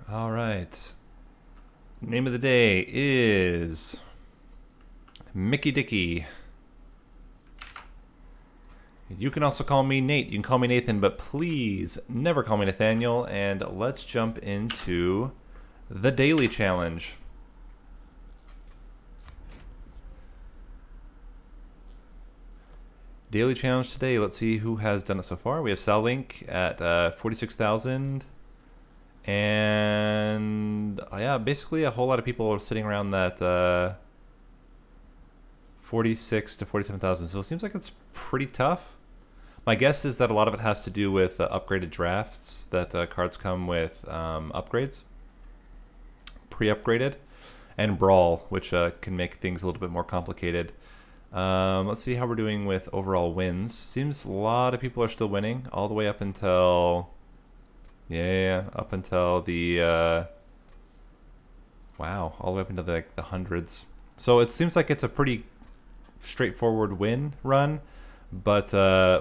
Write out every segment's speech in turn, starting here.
All right. Name of the day is Mickey Dicky. You can also call me Nate. You can call me Nathan, but please never call me Nathaniel. And let's jump into the daily challenge. Daily challenge today. Let's see who has done it so far. We have Sal Link at 46,000. And yeah, basically a whole lot of people are sitting around that 46 to 47,000. So it seems like it's pretty tough. My guess is that a lot of it has to do with upgraded drafts, that cards come with upgrades, pre-upgraded, and Brawl, which can make things a little bit more complicated. Let's see how we're doing with overall wins. Seems a lot of people are still winning, all the way up until... Yeah, up until the... wow, all the way up into the hundreds. So it seems like it's a pretty straightforward win run, but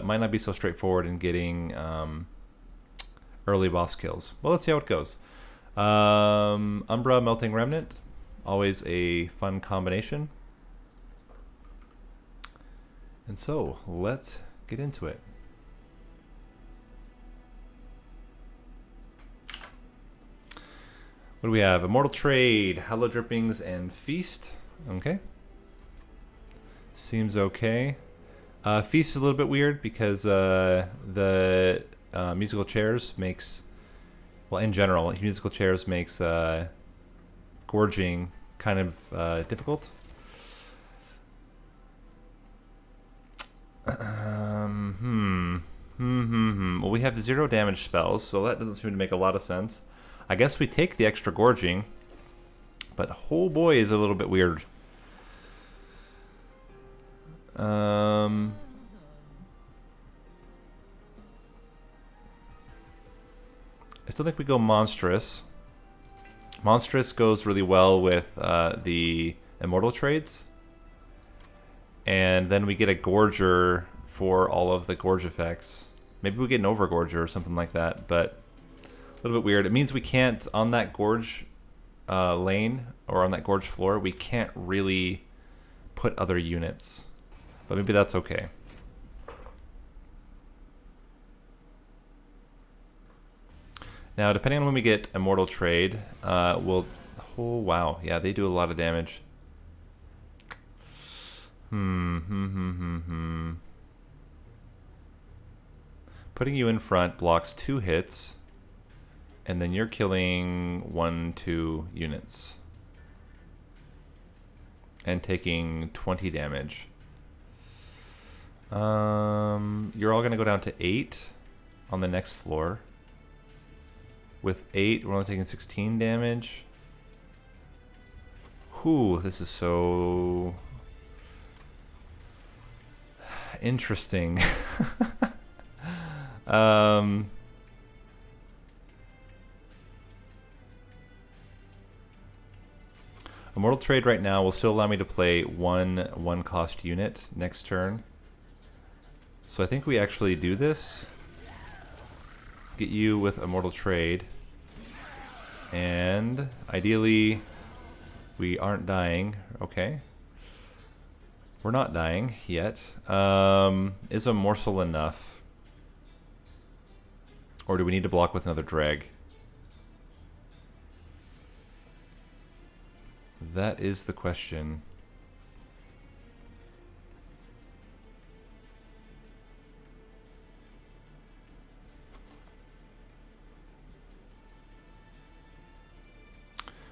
might not be so straightforward in getting early boss kills. Well, let's see how it goes. Umbra, Melting Remnant, always a fun combination. And so, let's get into it. What do we have? Immortal Trade, Hallow Drippings, and Feast. Okay. Seems okay. Feast is a little bit weird because the musical chairs makes... Well, in general, musical chairs makes gorging kind of difficult. Well, we have 0 damage spells, so that doesn't seem to make a lot of sense. I guess we take the extra gorging, but oh boy, is it a little bit weird. I still think we go Monstrous. Monstrous goes really well with the Immortal Trades. And then we get a Gorger for all of the Gorge effects. Maybe we get an Overgorger or something like that, but a little bit weird. It means we can't, on that Gorge lane, or on that Gorge floor, we can't really put other units. But maybe that's okay. Now, depending on when we get Immortal Trade, we'll... Oh, wow. Yeah, they do a lot of damage. Putting you in front blocks 2 hits, and then you're killing 1-2 units. And taking 20 damage. You're all going to go down to 8 on the next floor. With 8, we're only taking 16 damage. Whew, this is so... interesting. Immortal Trade right now will still allow me to play one cost unit next turn. So I think we actually do this. Get you with Immortal Trade. And ideally, we aren't dying. Okay. We're not dying yet. Is a morsel enough? Or do we need to block with another drag? That is the question.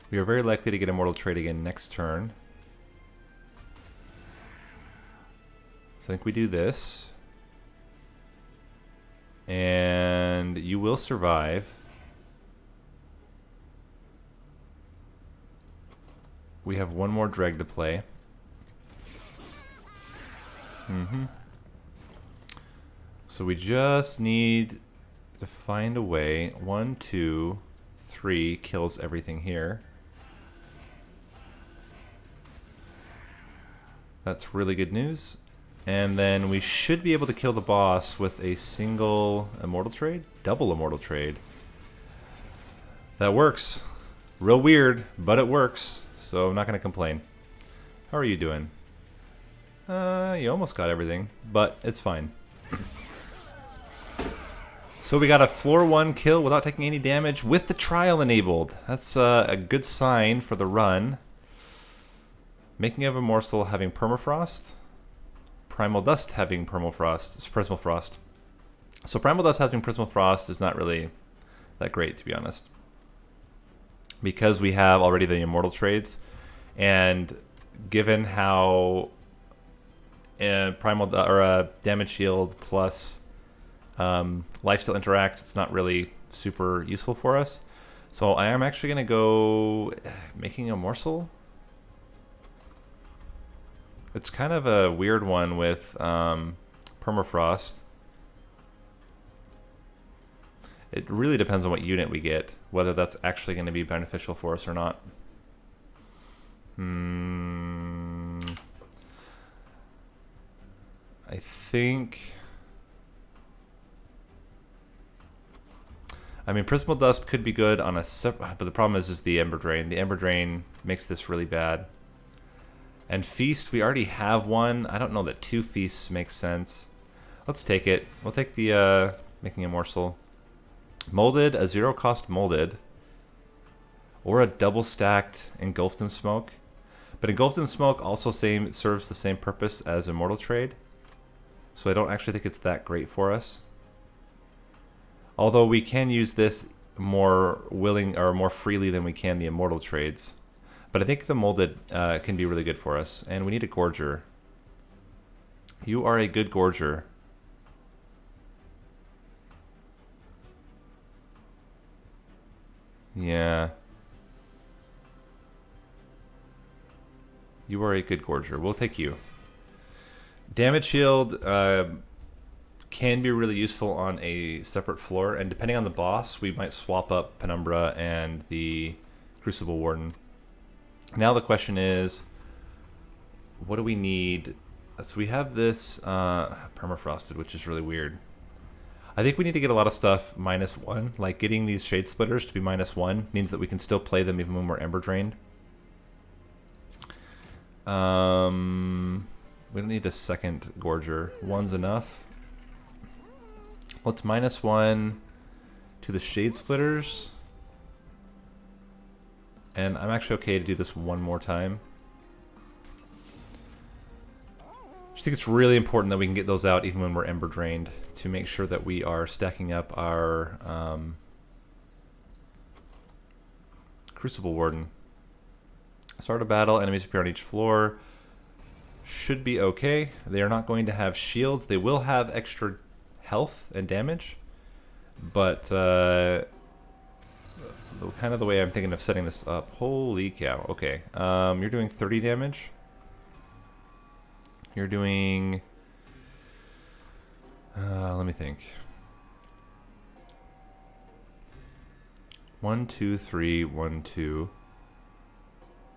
We are very likely to get Immortal Trade again next turn. So I think we do this. And you will survive. We have one more drag to play. So we just need to find a way. 1, 2, 3 kills everything here. That's really good news. And then we should be able to kill the boss with a single Immortal Trade? Double Immortal Trade. That works. Real weird, but it works. So I'm not going to complain. How are you doing? You almost got everything, but it's fine. So we got a floor 1 kill without taking any damage with the trial enabled. That's a good sign for the run. Making of a morsel having permafrost. Primal dust having prismal frost. So primal dust having prismal frost is not really that great, to be honest, because we have already the immortal trades, and given how primal or damage shield plus lifesteal interacts, it's not really super useful for us. So I am actually going to go making a morsel. It's kind of a weird one with permafrost. It really depends on what unit we get, whether that's actually going to be beneficial for us or not. I think... I mean, Prismal Dust could be good on a but the problem is the Ember Drain. The Ember Drain makes this really bad. And Feast, we already have one. I don't know that 2 Feasts makes sense. Let's take it. We'll take the making a morsel. Molded, a 0-cost molded. Or a double stacked Engulfed in Smoke. But Engulfed in Smoke also serves the same purpose as Immortal Trade. So I don't actually think it's that great for us. Although we can use this more freely than we can the Immortal Trades. But I think the Molded can be really good for us. And we need a Gorger. You are a good Gorger. Yeah. You are a good Gorger. We'll take you. Damage shield can be really useful on a separate floor. And depending on the boss, we might swap up Penumbra and the Crucible Warden. Now the question is, what do we need? So we have this permafrosted, which is really weird. I think we need to get a lot of stuff -1. Like getting these Shade Splitters to be -1 means that we can still play them even when we're Ember Drained. We don't need a second Gorger. 1's enough. Let's -1 to the Shade Splitters. And I'm actually okay to do this one more time. I just think it's really important that we can get those out even when we're Ember Drained to make sure that we are stacking up our Crucible Warden. Start a battle, enemies appear on each floor. Should be okay. They are not going to have shields. They will have extra health and damage, but kind of the way I'm thinking of setting this up. Holy cow. Okay. You're doing 30 damage. You're doing... let me think. 1, 2, 3, 1, 2.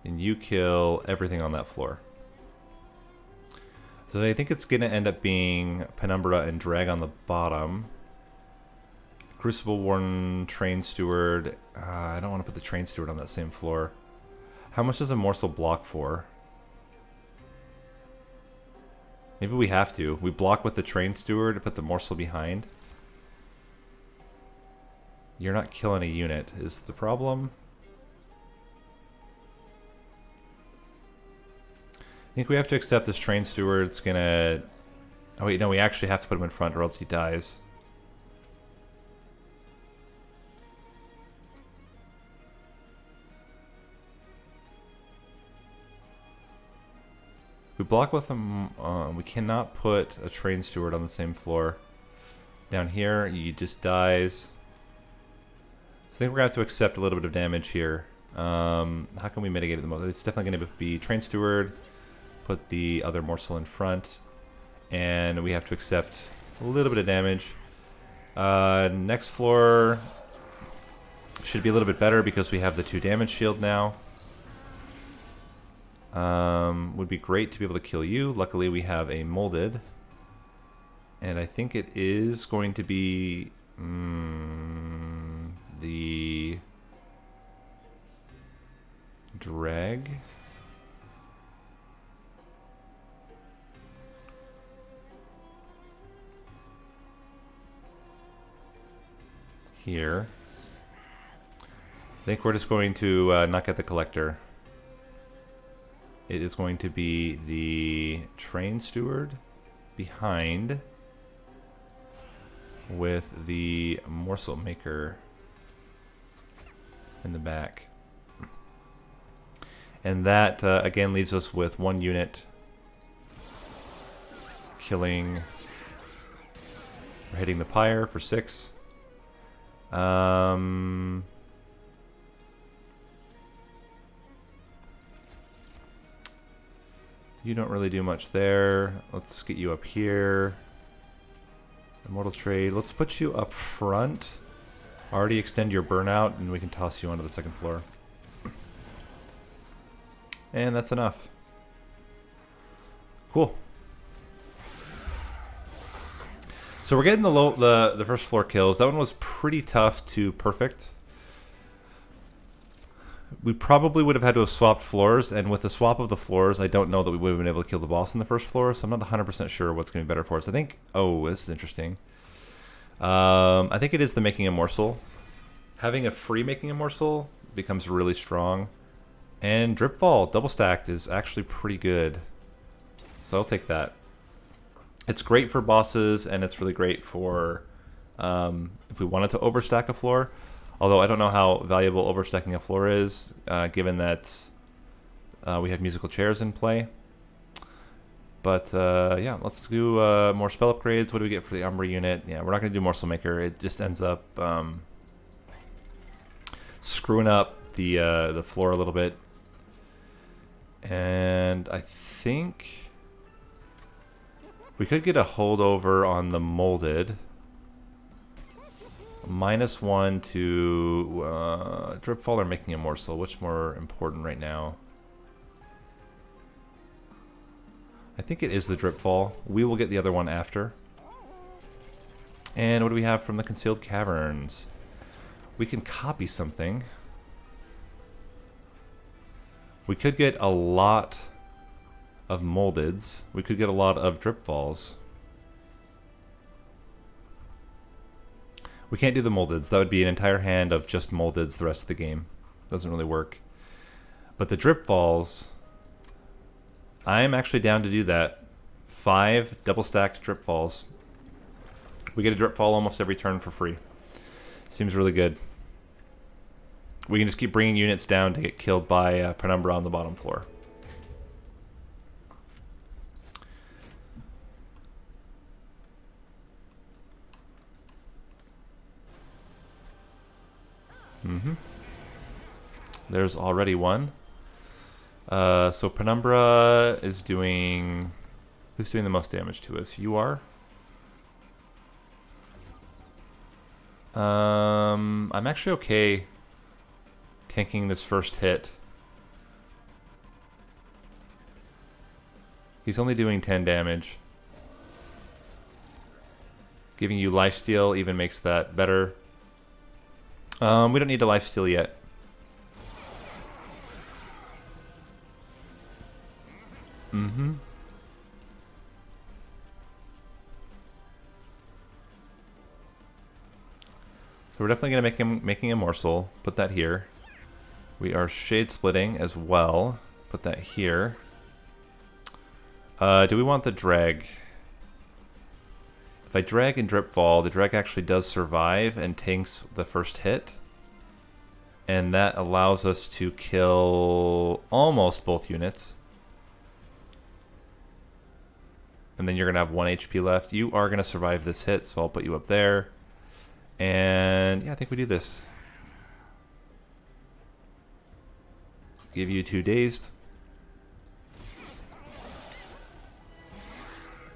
And you kill everything on that floor. So I think it's going to end up being Penumbra and Drag on the bottom. Crucible Warden, Train Steward. I don't want to put the Train Steward on that same floor. How much does a morsel block for? Maybe we have to. We block with the Train Steward to put the morsel behind. You're not killing a unit is the problem. I think we have to accept this Train Steward. It's gonna... Oh wait, no, we actually have to put him in front or else he dies. We block with him. We cannot put a Train Steward on the same floor. Down here, he just dies. So I think we're going to have to accept a little bit of damage here. How can we mitigate it the most? It's definitely going to be Train Steward. Put the other morsel in front. And we have to accept a little bit of damage. Next floor should be a little bit better because we have the 2 damage shield now. Would be great to be able to kill you. Luckily we have a molded. And I think it is going to be the drag. Here. I think we're just going to not get the collector. It is going to be the train steward behind with the morsel maker in the back. And that again leaves us with 1 unit killing or hitting the pyre for 6. You don't really do much there. Let's get you up here. Immortal trade. Let's put you up front. Already extend your burnout, and we can toss you onto the 2nd floor. And that's enough. Cool. So we're getting the first floor kills. That one was pretty tough to perfect. We probably would have had to have swapped floors, and with the swap of the floors, I don't know that we would have been able to kill the boss in the first floor, so I'm not 100% sure what's going to be better for us. I think, oh, this is interesting. I think it is the making a morsel. Having a free making a morsel becomes really strong. And Dripfall, double stacked, is actually pretty good. So I'll take that. It's great for bosses, and it's really great for if we wanted to overstack a floor. Although I don't know how valuable overstacking a floor is, given that we have musical chairs in play. But yeah, let's do more spell upgrades. What do we get for the Umbra unit? Yeah, we're not going to do Morsel Maker. It just ends up screwing up the floor a little bit. And I think we could get a holdover on the molded. -1 to Dripfall or making a morsel. Which more important right now? I think it is the Dripfall. We will get the other one after. And what do we have from the Concealed Caverns? We can copy something. We could get a lot of moldeds. We could get a lot of Dripfalls. We can't do the moldeds. That would be an entire hand of just moldeds the rest of the game. Doesn't really work. But the Dripfalls, I'm actually down to do that. 5 double stacked Dripfalls. We get a Dripfall almost every turn for free. Seems really good. We can just keep bringing units down to get killed by Penumbra on the bottom floor. There's already one. So Penumbra is doing... Who's doing the most damage to us? You are? I'm actually okay tanking this first hit. He's only doing 10 damage. Giving you lifesteal even makes that better. We don't need a lifesteal yet. So we're definitely going to making a morsel. Put that here. We are shade splitting as well. Put that here. Do we want the drag? If I drag and Dripfall, the drag actually does survive and tanks the first hit. And that allows us to kill almost both units. And then you're going to have 1 HP left. You are going to survive this hit, so I'll put you up there. And yeah, I think we do this. Give you 2 dazed.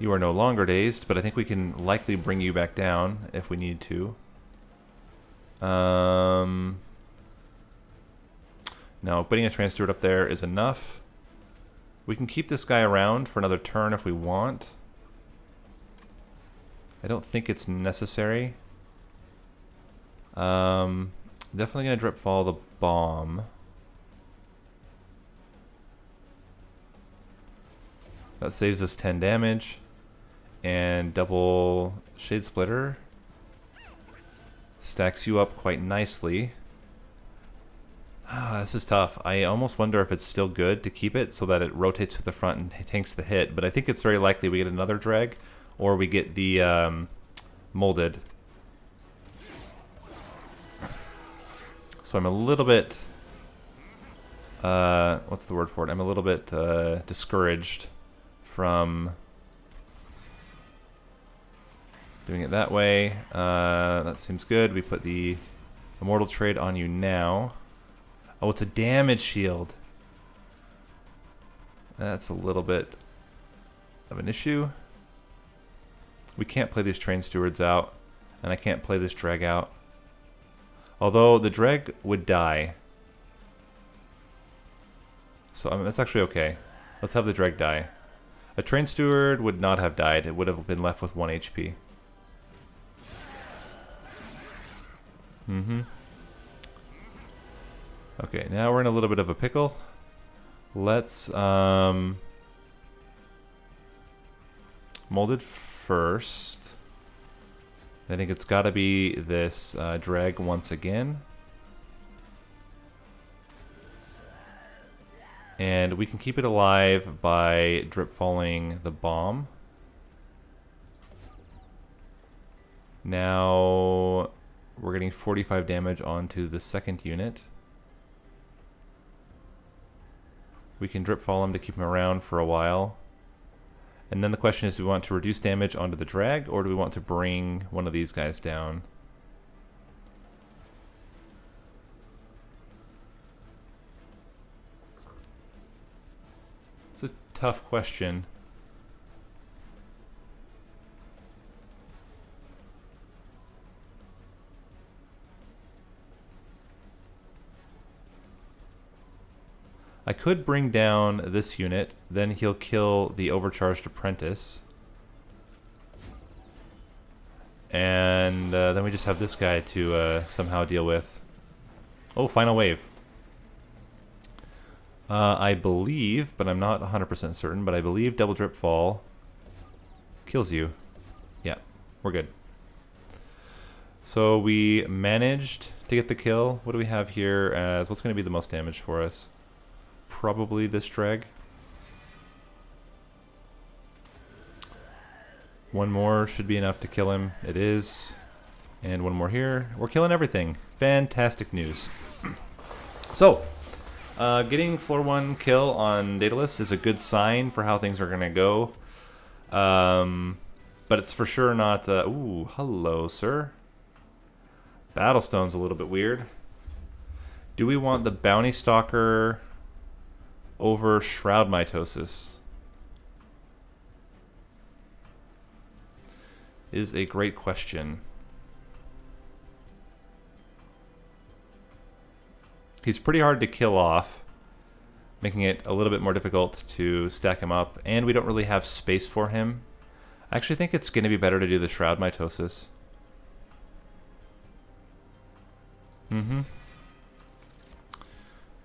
You are no longer dazed, but I think we can likely bring you back down if we need to. No, putting a Trance Steward up there is enough. We can keep this guy around for another turn if we want. I don't think it's necessary. Definitely gonna Dripfall the bomb. That saves us 10 damage. And double Shade Splitter stacks you up quite nicely. Ah, this is tough. I almost wonder if it's still good to keep it so that it rotates to the front and tanks the hit, but I think it's very likely we get another drag or we get the molded. So I'm a little bit, what's the word for it? I'm a little bit discouraged from doing it that way. That seems good. We put the Immortal Trade on you now. Oh, it's a damage shield. That's a little bit of an issue. We can't play these Train Stewards out, and I can't play this drag out. Although the drag would die. So I mean, that's actually okay. Let's have the drag die. A Train Steward would not have died. It would have been left with 1 HP. Okay, now we're in a little bit of a pickle. Let's mold it first. I think it's got to be this drag once again. And we can keep it alive by drip falling the bomb. Now we're getting 45 damage onto the second unit. We can drip fall him to keep him around for a while. And then the question is, do we want to reduce damage onto the drag, or do we want to bring one of these guys down? It's a tough question. I could bring down this unit, then he'll kill the overcharged apprentice. And then we just have this guy to somehow deal with. Oh, final wave. I believe, but I'm not 100% certain, but I believe double drip fall kills you. Yeah, we're good. So we managed to get the kill. What do we have here as what's going to be the most damage for us? Probably this drag. One more should be enough to kill him. It is. And one more here. We're killing everything. Fantastic news. So, getting floor 1 kill on Daedalus is a good sign for how things are going to go. But it's for sure not... ooh, hello, sir. Battlestone's a little bit weird. Do we want the Bounty Stalker over Shroud Mitosis? Is a great question. He's pretty hard to kill off, making it a little bit more difficult to stack him up, and we don't really have space for him. I actually think it's going to be better to do the Shroud Mitosis.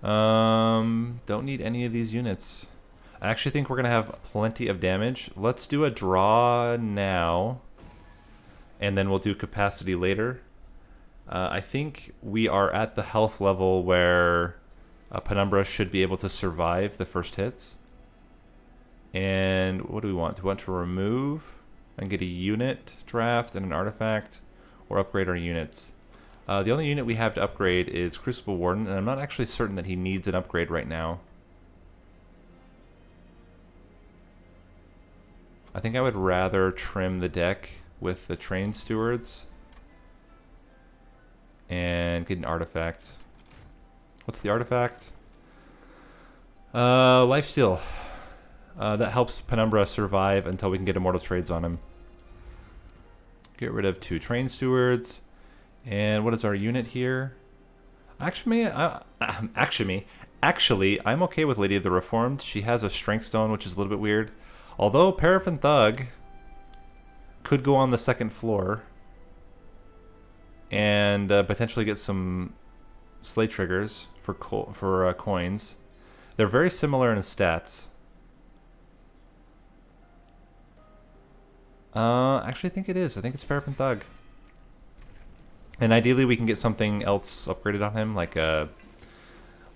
Don't need any of these units. I actually think we're going to have plenty of damage. Let's do a draw now, and then we'll do capacity later. I think we are at the health level where Penumbra should be able to survive the first hits. And what do we want? Do we want to remove and get a unit draft and an artifact, or upgrade our units? The only unit we have to upgrade is Crucible Warden, and I'm not actually certain that he needs an upgrade right now. I think I would rather trim the deck with the Train Stewards and get an artifact. What's the artifact? Lifesteal. That helps Penumbra survive until we can get Immortal Trades on him. Get rid of 2 Train Stewards. And what is our unit here? Actually, I'm okay with Lady of the Reformed. She has a Strength Stone, which is a little bit weird. Although Paraffin Thug could go on the second floor and potentially get some Slay Triggers for coins. They're very similar in stats. Actually, I think it is. I think it's Paraffin Thug. And ideally, we can get something else upgraded on him, like a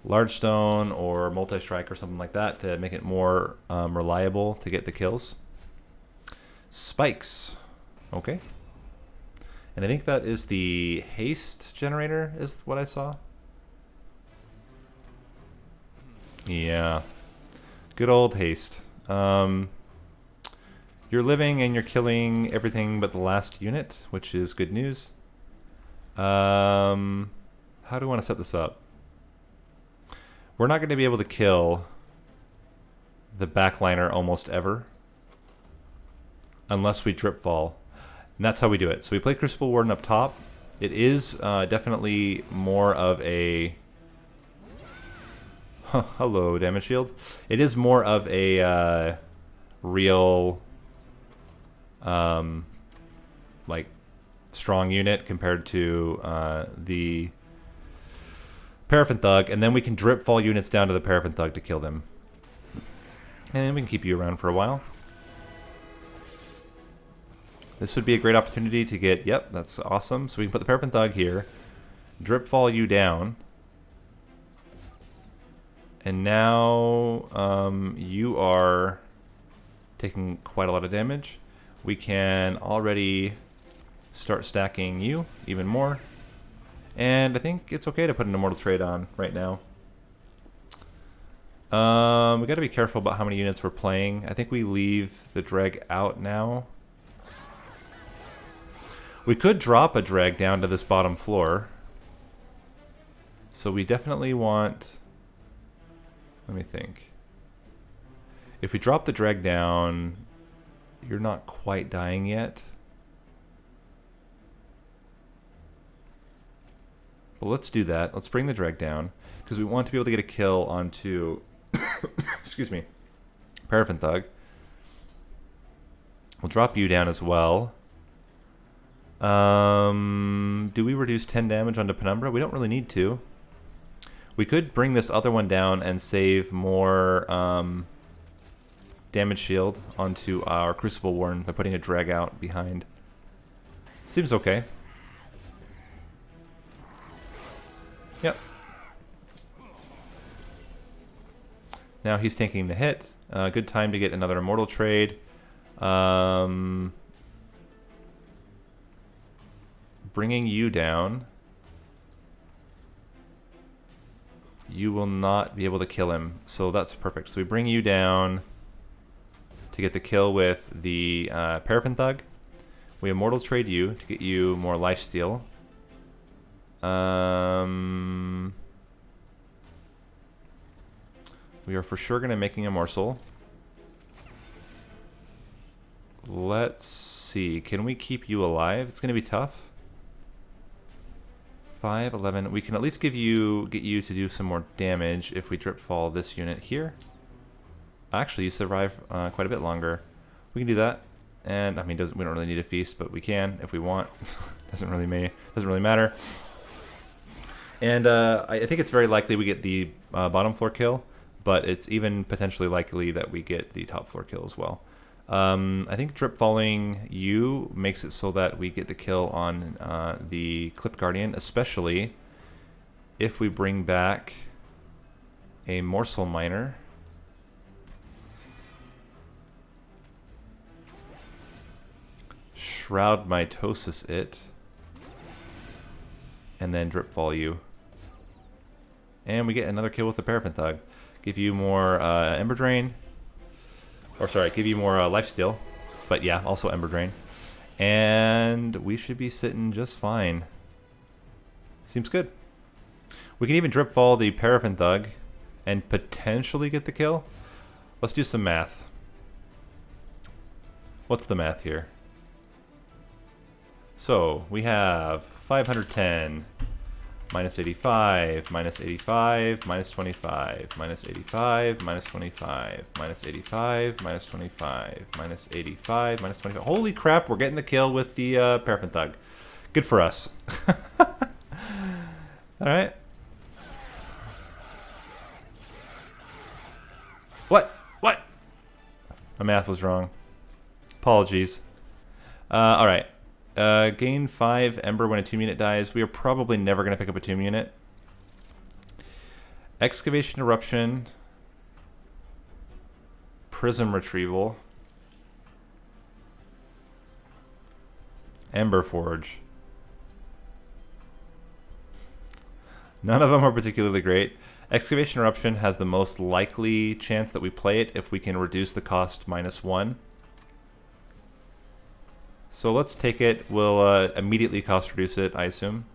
large stone or multi-strike or something like that to make it more reliable to get the kills. Spikes. Okay. And I think that is the haste generator is what I saw. Yeah. Good old haste. You're living and you're killing everything but the last unit, which is good news. How do I want to set this up? We're not going to be able to kill the backliner almost ever unless we drip fall. And that's how we do it. So we play Crucible Warden up top. It is definitely more of a... hello, damage shield. It is more of a real... like strong unit compared to the Paraffin Thug, and then we can drip fall units down to the Paraffin Thug to kill them. And then we can keep you around for a while. This would be a great opportunity to get, yep, that's awesome. So we can put the Paraffin Thug here, drip fall you down, and now you are taking quite a lot of damage. We can already start stacking you even more. And I think it's okay to put an Immortal Trade on right now. We got to be careful about how many units we're playing. I think we leave the drag out now. We could drop a drag down to this bottom floor. So we definitely want... Let me think. If we drop the drag down, you're not quite dying yet. Well, let's do that. Let's bring the drag down because we want to be able to get a kill onto, excuse me, Paraffin Thug. We'll drop you down as well. Do we reduce 10 damage onto Penumbra? We don't really need to. We could bring this other one down and save more damage shield onto our Crucible Warden by putting a drag out behind. Seems okay. Yep. Now he's taking the hit. Good time to get another Immortal Trade. Bringing you down. You will not be able to kill him, so that's perfect. So we bring you down to get the kill with the Paraffin Thug. We Immortal Trade you to get you more lifesteal. We are for sure going to making a morsel. Let's see. Can we keep you alive? It's going to be tough. 5, 11. We can at least get you to do some more damage if we drip fall this unit here. Actually, you survive quite a bit longer. We can do that. And I mean, we don't really need a feast, but we can if we want. doesn't really matter. And I think it's very likely we get the bottom floor kill, but it's even potentially likely that we get the top floor kill as well. I think drip falling you makes it so that we get the kill on the Clip Guardian, especially if we bring back a Morsel Miner. Shroud Mitosis it, and then drip fall you. And we get another kill with the Paraffin Thug. Give you more Ember Drain. Or sorry, give you more lifesteal. But yeah, also Ember Drain. And we should be sitting just fine. Seems good. We can even drip fall the Paraffin Thug and potentially get the kill. Let's do some math. What's the math here? So we have 510 minus 85, minus 85, minus 25, minus 85, minus 25, minus 85, minus 25, minus 85, minus 25. Holy crap, we're getting the kill with the Paraffin Thug. Good for us. Alright. What? What? My math was wrong. Apologies. All right. Gain 5 Ember when a tomb unit dies. We are probably never going to pick up a tomb unit. Excavation Eruption. Prism Retrieval. Ember Forge. None of them are particularly great. Excavation Eruption has the most likely chance that we play it if we can reduce the cost -1. So let's take it. We'll immediately cost reduce it, I assume.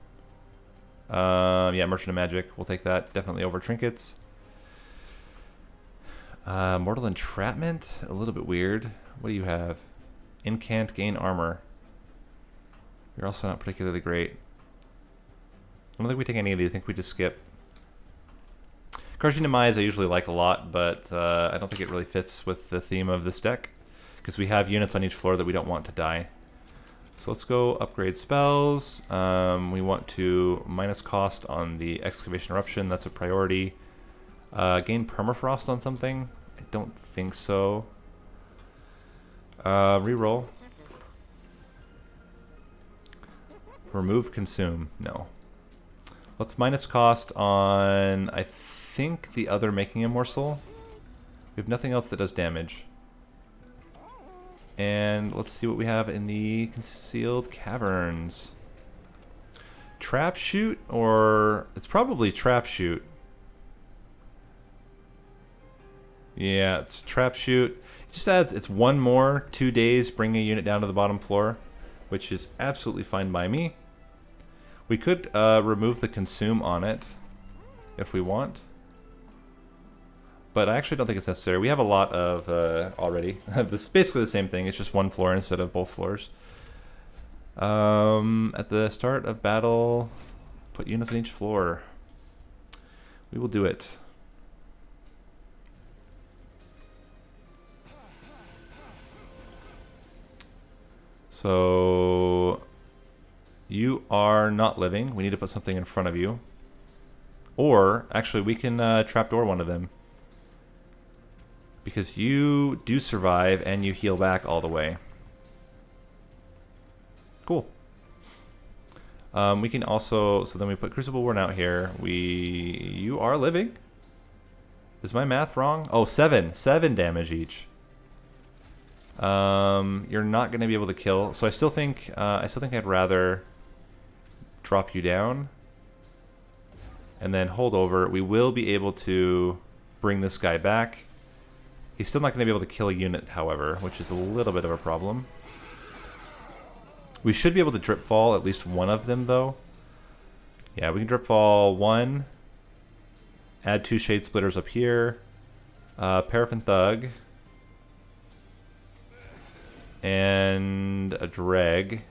Yeah, Merchant of Magic. We'll take that definitely over Trinkets. Mortal Entrapment? A little bit weird. What do you have? Incant, gain armor. You're also not particularly great. I don't think we take any of these. I think we just skip. Crushing Demise I usually like a lot, but I don't think it really fits with the theme of this deck, because we have units on each floor that we don't want to die. So let's go upgrade spells. We want to minus cost on the Excavation Eruption. That's a priority. Gain Permafrost on something? I don't think so. Reroll. Remove Consume. No. Let's minus cost on, I think, the other Making a Morsel. We have nothing else that does damage. And let's see what we have in the Concealed Caverns. Trap Shoot, or it's probably Trap Shoot. Yeah, it's Trap Shoot. It just adds, it's one more, 2 days, bring a unit down to the bottom floor, which is absolutely fine by me. We could remove the Consume on it if we want. But I actually don't think it's necessary. We have a lot of already. This is basically the same thing. It's just one floor instead of both floors. At the start of battle, put units on each floor. We will do it. So you are not living. We need to put something in front of you. Or actually we can trapdoor one of them, because you do survive and you heal back all the way. Cool. We can also, so then we put Crucible Worn out here. You are living. Is my math wrong? Oh, 7 damage each. You're not going to be able to kill, so I still think I'd rather drop you down and then hold over. We will be able to bring this guy back. He's still not going to be able to kill a unit, however, which is a little bit of a problem. We should be able to drip fall at least one of them, though. Yeah, we can drip fall 1. Add 2 Shade Splitters up here. Paraffin Thug. And a Dreg.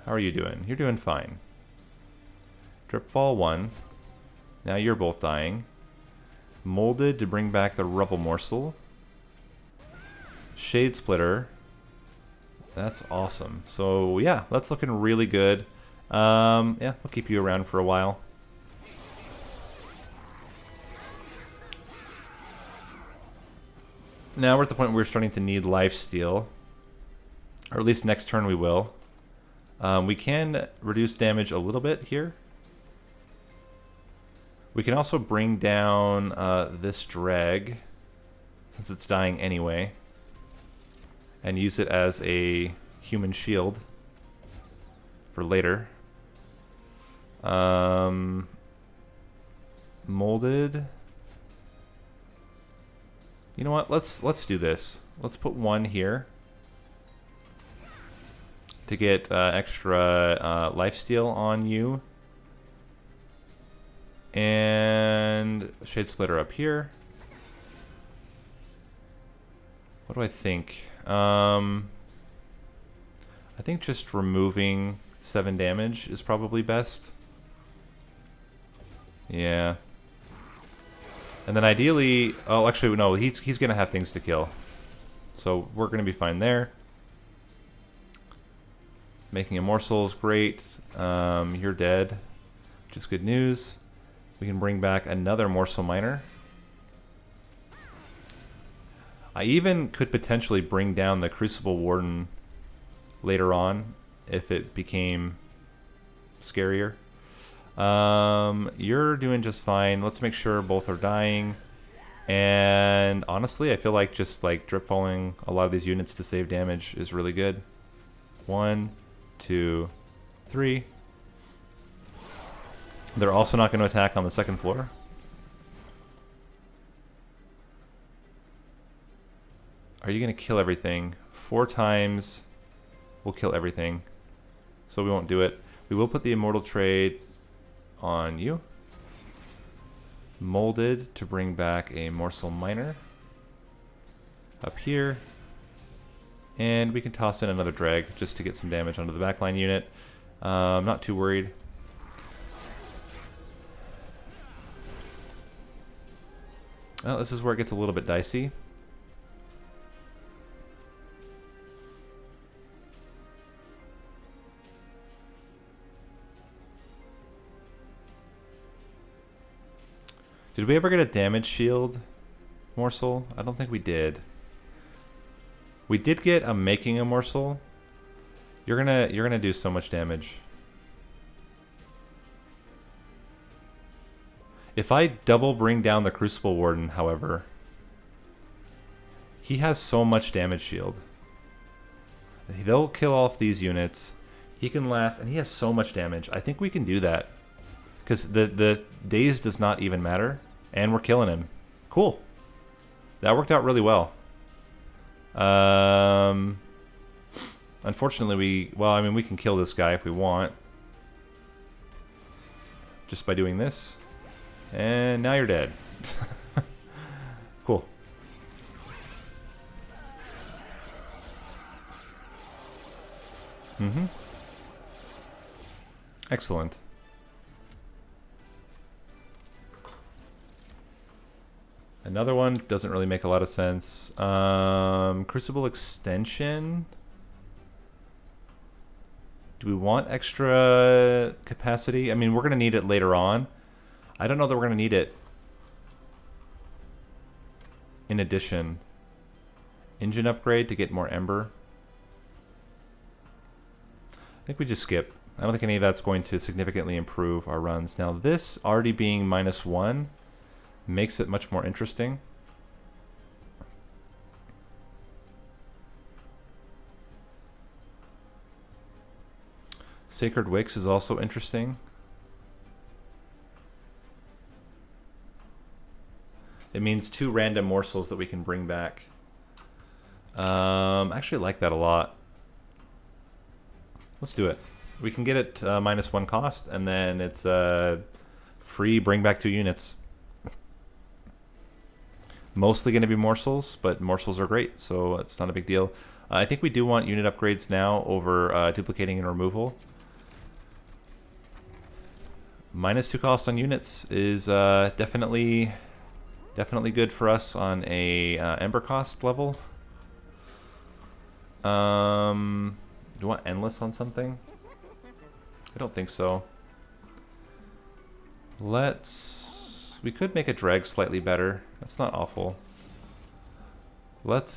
How are you doing? You're doing fine. Drip fall 1. Now you're both dying. Molded to bring back the Rubble Morsel. Shade Splitter. That's awesome. So yeah, that's looking really good. Yeah, we'll keep you around for a while. Now we're at the point where we're starting to need lifesteal. Or at least next turn we will. We can reduce damage a little bit here. We can also bring down this drag, since it's dying anyway, and use it as a human shield for later. Molded. You know what? Let's do this. Let's put 1 here to get extra lifesteal on you. And Shade Splitter up here. What do I think? I think just removing 7 damage is probably best. Yeah. And then ideally, oh, actually no, he's gonna have things to kill, so we're gonna be fine there. Making a Morsel is great. You're dead, which is good news. We can bring back another Morsel Miner. I even could potentially bring down the Crucible Warden later on if it became scarier. You're doing just fine. Let's make sure both are dying. And honestly, I feel like just like drip falling a lot of these units to save damage is really good. 1, 2, 3. They're also not going to attack on the second floor. Are you going to kill everything? 4 times will kill everything. So we won't do it. We will put the Immortal Trade on you. Molded to bring back a Morsel Miner up here. And we can toss in another drag just to get some damage onto the backline unit. I'm not too worried. Well, this is where it gets a little bit dicey. Did we ever get a damage shield morsel? I don't think we did. We did get a making a morsel. You're gonna do so much damage. If I double bring down the Crucible Warden, however, he has so much damage shield. They'll kill off these units. He can last, and he has so much damage. I think we can do that. Because the daze does not even matter. And we're killing him. Cool. That worked out really well. Unfortunately, we can kill this guy if we want. Just by doing this. And now you're dead. Cool. Excellent. Another one doesn't really make a lot of sense. Crucible Extension. Do we want extra capacity? I mean, we're going to need it later on. I don't know that we're going to need it in addition. Engine upgrade to get more Ember. I think we just skip. I don't think any of that's going to significantly improve our runs. Now this already being -1 makes it much more interesting. Sacred Wicks is also interesting. It means 2 random morsels that we can bring back. I actually like that a lot. Let's do it. We can get it -1 cost, and then it's free bring back 2 units. Mostly going to be morsels, but morsels are great, so it's not a big deal. I think we do want unit upgrades now over duplicating and removal. -2 cost on units is definitely good for us on a Ember cost level. Do you want endless on something? I don't think so. We could make a drag slightly better. That's not awful. Let's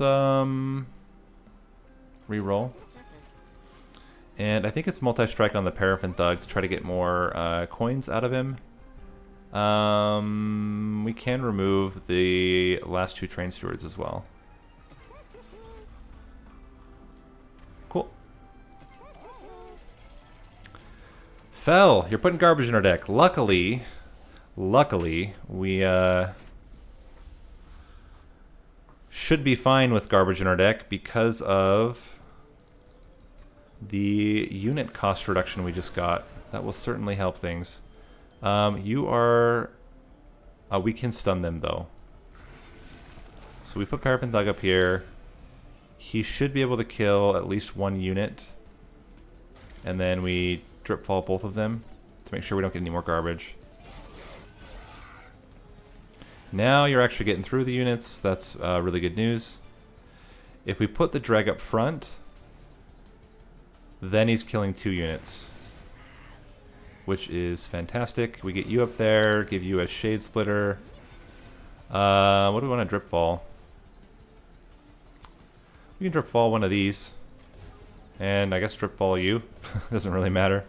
re-roll. And I think it's multi-strike on the Paraffin Thug to try to get more coins out of him. We can remove the last 2 Train Stewards as well. Cool. Fell, you're putting garbage in our deck. Luckily, we should be fine with garbage in our deck because of the unit cost reduction we just got. That will certainly help things. You are... we can stun them though. So we put Paraffin Thug up here. He should be able to kill at least 1 unit. And then we drip fall both of them to make sure we don't get any more garbage. Now you're actually getting through the units. That's really good news. If we put the drag up front, then he's killing 2 units, which is fantastic. We get you up there, give you a Shade Splitter. What do we want to drip fall? You can drip fall one of these. And I guess drip fall you. Doesn't really matter.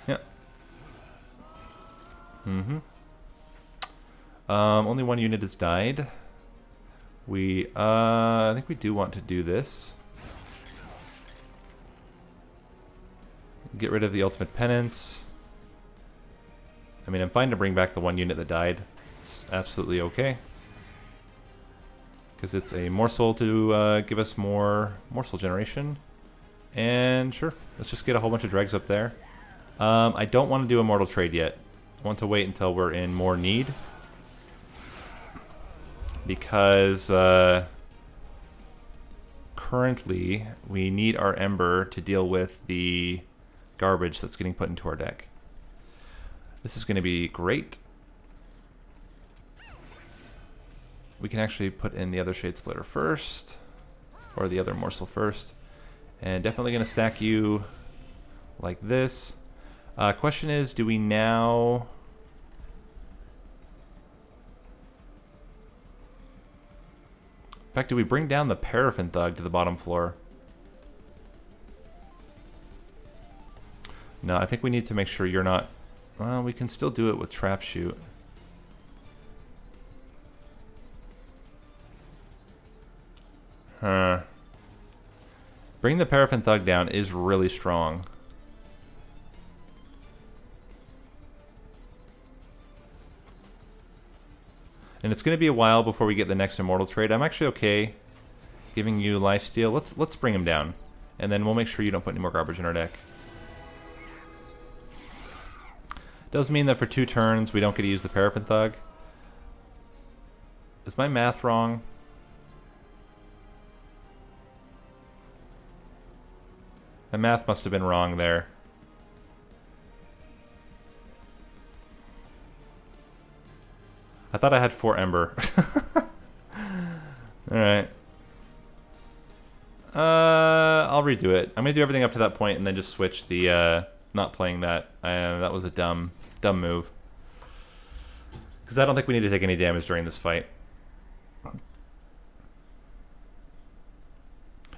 Yeah. Only one unit has died. I think we do want to do this. Get rid of the ultimate penance. I mean, I'm fine to bring back the one unit that died. It's absolutely okay. Because it's a morsel to give us more morsel generation. And sure, let's just get a whole bunch of dregs up there. I don't want to do a mortal trade yet. I want to wait until we're in more need. Because currently we need our Ember to deal with the garbage that's getting put into our deck. This is going to be great. We can actually put in the other Shade Splitter first, or the other morsel first, and definitely going to stack you like this. Question is, do we now... In fact, do we bring down the Paraffin Thug to the bottom floor? No, I think we need to make sure you're not... Well, we can still do it with Trap Shoot. Huh. Bring the Paraffin Thug down is really strong. And it's going to be a while before we get the next Immortal trade. I'm actually okay giving you lifesteal. Let's bring him down. And then we'll make sure you don't put any more garbage in our deck. Does mean that for 2 turns we don't get to use the Paraffin Thug. Is my math wrong? My math must have been wrong there. I thought I had 4 Ember. Alright. I'll redo it. I'm going to do everything up to that point and then just switch the... not playing that. That was a dumb move. Because I don't think we need to take any damage during this fight.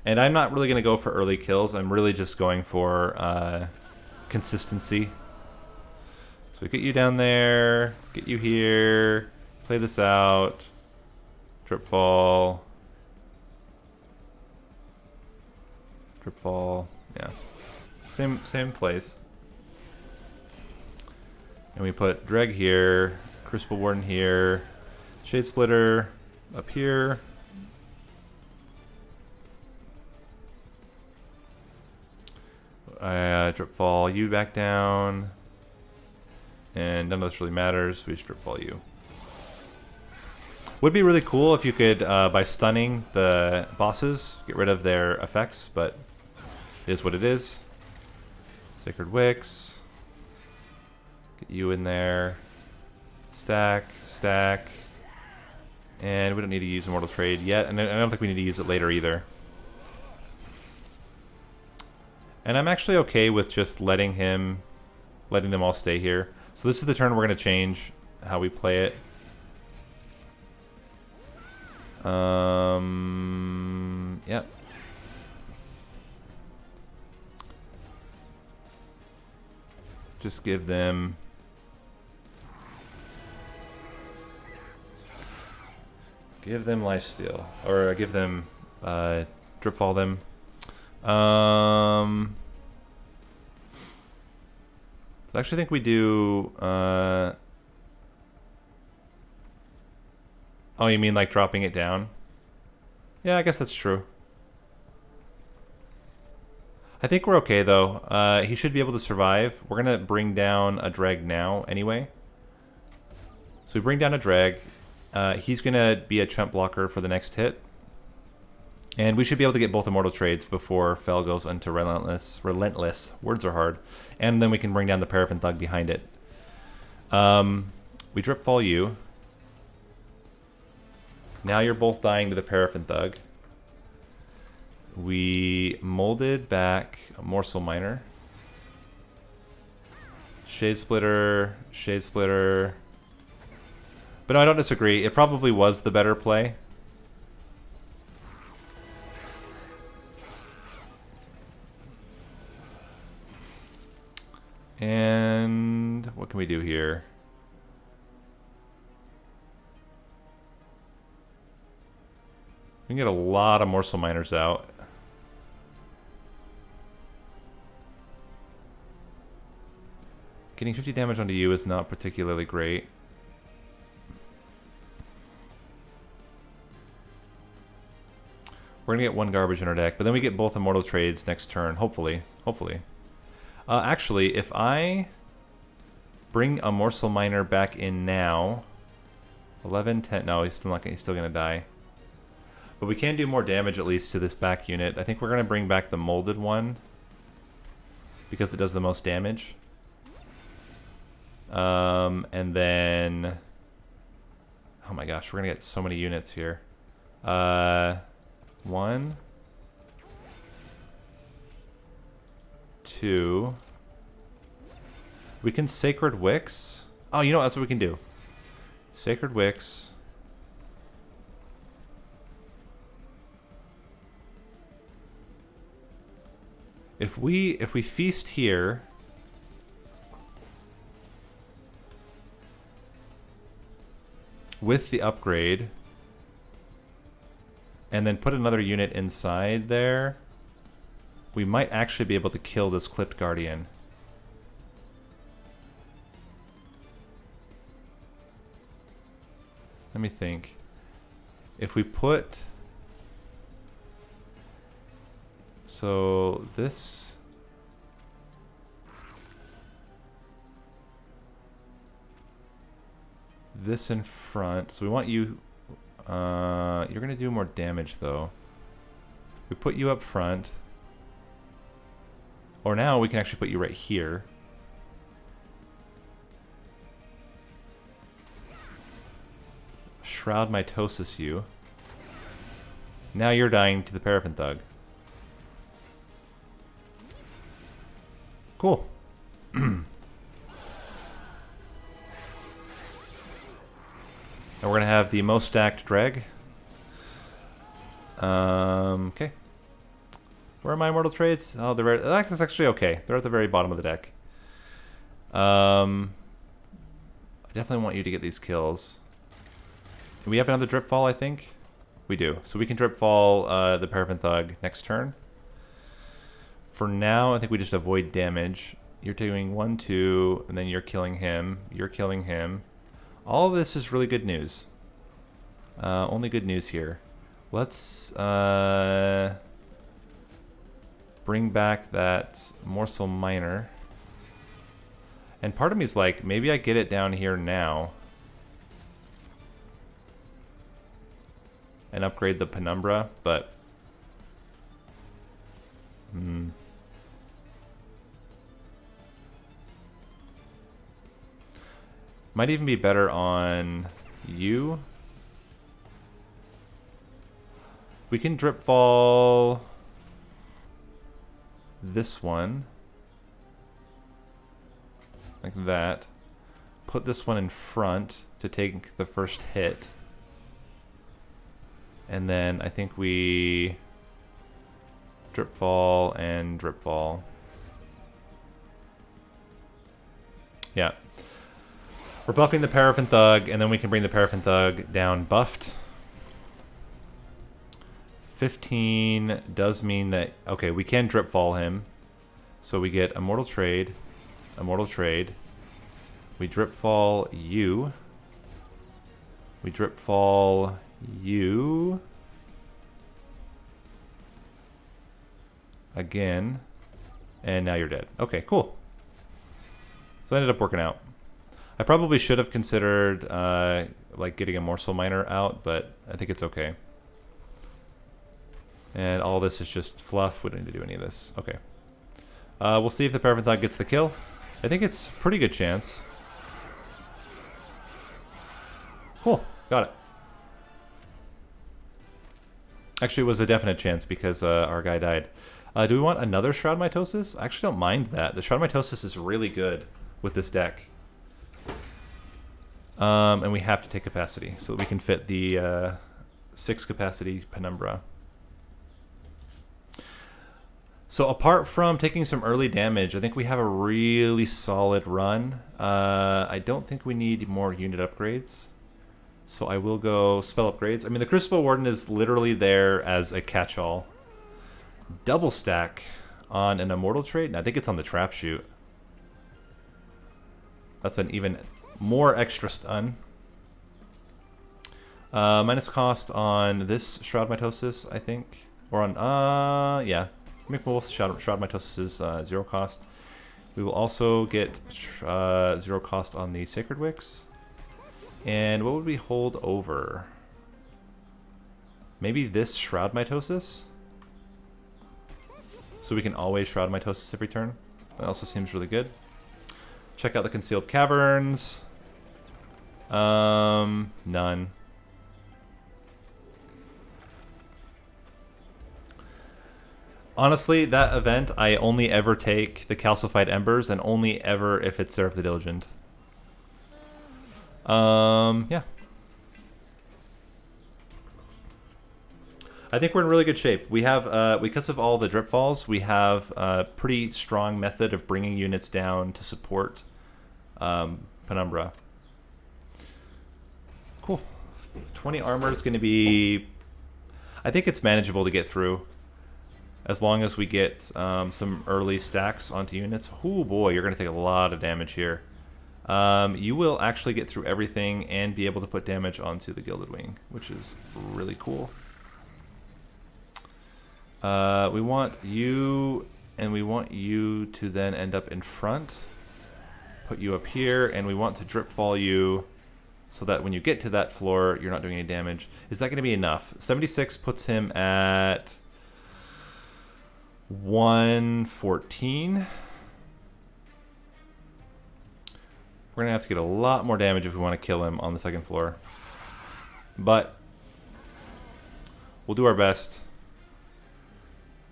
And I'm not really going to go for early kills. I'm really just going for consistency. So we get you down there, get you here, play this out, drip fall, yeah. Same place. And we put Dreg here, Crucible Warden here, Shade Splitter up here. Drip fall you back down. And none of this really matters, we just drip fall you. Would be really cool if you could, by stunning the bosses, get rid of their effects, but it is what it is. Sacred Wicks. Get you in there. Stack. And we don't need to use Immortal Trade yet, and I don't think we need to use it later either. And I'm actually okay with just letting them all stay here. So this is the turn we're going to change how we play it. Yep. Just give them... Give them lifesteal. Or give them... drip fall them. So I actually think we do... Oh, you mean like dropping it down? Yeah, I guess that's true. I think we're okay, though. He should be able to survive. We're going to bring down a Dreg now anyway. So we bring down a Dreg. He's going to be a chump blocker for the next hit. And we should be able to get both Immortal trades before Fel goes into Relentless. Words are hard. And then we can bring down the Paraffin Thug behind it. We drip fall you. Now you're both dying to the Paraffin Thug. We molded back a Morsel Miner. Shade Splitter. But no, I don't disagree. It probably was the better play. And what can we do here? We can get a lot of morsel miners out. Getting 50 damage onto you is not particularly great. We're gonna get one garbage in our deck, but then we get both immortal trades next turn, hopefully. Hopefully. Actually, if I bring a morsel miner back in now, 11, 10. No, he's still not. He's still gonna die. But we can do more damage at least to this back unit. I think we're gonna bring back the molded one because it does the most damage. And then, oh my gosh, we're gonna get so many units here. 1, 2. We can Sacred Wicks. Oh, you know what? That's what we can do. Sacred Wicks. If we feast here, with the upgrade, and then put another unit inside there, we might actually be able to kill this Clipped Guardian. Let me think. If we put... So this... This in front. So we want you... you're going to do more damage though. We put you up front. Or now we can actually put you right here. Shroud Mitosis you. Now you're dying to the Paraffin Thug. Cool. And we're going to have the most stacked drag. Okay. Where are my immortal trades? Oh, they're that's actually okay. They're at the very bottom of the deck. I definitely want you to get these kills. Do we have another Drip Fall, I think? We do. So we can Drip Fall the Paraffin Thug next turn. For now, I think we just avoid damage. You're doing 1, 2, and then you're killing him. You're killing him. All of this is really good news. Only good news here. Let's bring back that Morsel Miner. And part of me is like, maybe I get it down here now. And upgrade the Penumbra, but... Might even be better on you. We can Drip Fall this one. Like that. Put this one in front to take the first hit. And then I think we Drip Fall and Drip Fall. Yeah. We're buffing the Paraffin Thug, and then we can bring the Paraffin Thug down buffed. 15 does mean that, okay, we can Drip Fall him. So we get Immortal Trade, Immortal Trade. We Drip Fall you. We Drip Fall you. Again. And now you're dead. Okay, cool. So it ended up working out. I probably should have considered like getting a Morsel Miner out, but I think it's okay. And all this is just fluff. We don't need to do any of this. Okay. We'll see if the Paraffin Thug gets the kill. I think it's a pretty good chance. Cool. Got it. Actually, it was a definite chance because our guy died. Do we want another Shroud Mitosis? I actually don't mind that. The Shroud Mitosis is really good with this deck. And we have to take capacity so that we can fit the 6 capacity Penumbra. So apart from taking some early damage, I think we have a really solid run. I don't think we need more unit upgrades. So I will go spell upgrades. I mean, the Crucible Warden is literally there as a catch-all. Double stack on an Immortal trait? I think it's on the Trap Shoot. That's an even more extra stun. Minus cost on this Shroud Mitosis, I think. Or on, yeah. Make both Shroud Mitosis is 0 cost. We will also get 0 cost on the Sacred Wicks. And what would we hold over? Maybe this Shroud Mitosis? So we can always Shroud Mitosis every turn. That also seems really good. Check out the Concealed Caverns. None. Honestly, that event, I only ever take the Calcified Embers, and only ever if it's Seraph the Diligent. Yeah. I think we're in really good shape. We have, because of all the drip falls, we have a pretty strong method of bringing units down to support Penumbra. Cool. 20 armor is going to be... I think it's manageable to get through. As long as we get some early stacks onto units. Oh boy, you're going to take a lot of damage here. You will actually get through everything and be able to put damage onto the Gilded Wing, which is really cool. We want you, and we want you to then end up in front. Put you up here, and we want to drip fall you so that when you get to that floor, you're not doing any damage. Is that going to be enough? 76 puts him at 114. We're going to have to get a lot more damage if we want to kill him on the second floor. But we'll do our best.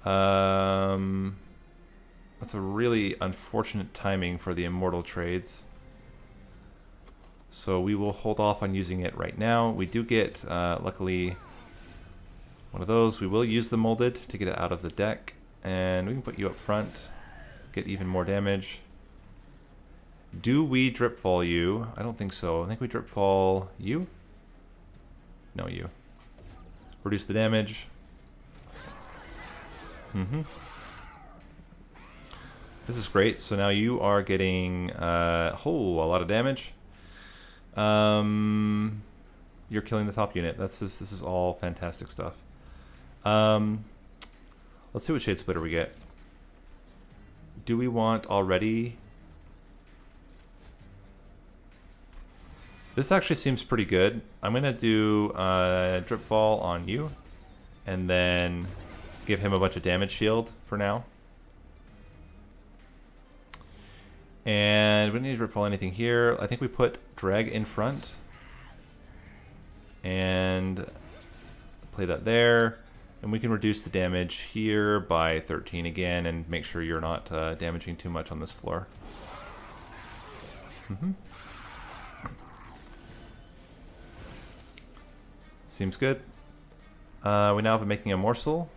That's a really unfortunate timing for the Immortal trades. So we will hold off on using it right now. We do get, luckily, one of those. We will use the Molded to get it out of the deck. And we can put you up front, get even more damage. Do we drip fall you? I don't think so. I think we drip fall you. No, you. Reduce the damage. This is great. So now you are getting a lot of damage. You're killing the top unit. This is all fantastic stuff. Let's see what Shade Splitter we get. Do we want already? This actually seems pretty good. I'm gonna do Drip Fall on you, and then give him a bunch of damage shield for now. And we don't need to Drip Fall anything here. I think we put Drag in front and play that there. And we can reduce the damage here by 13 again and make sure you're not damaging too much on this floor. Seems good. We now have making a morsel.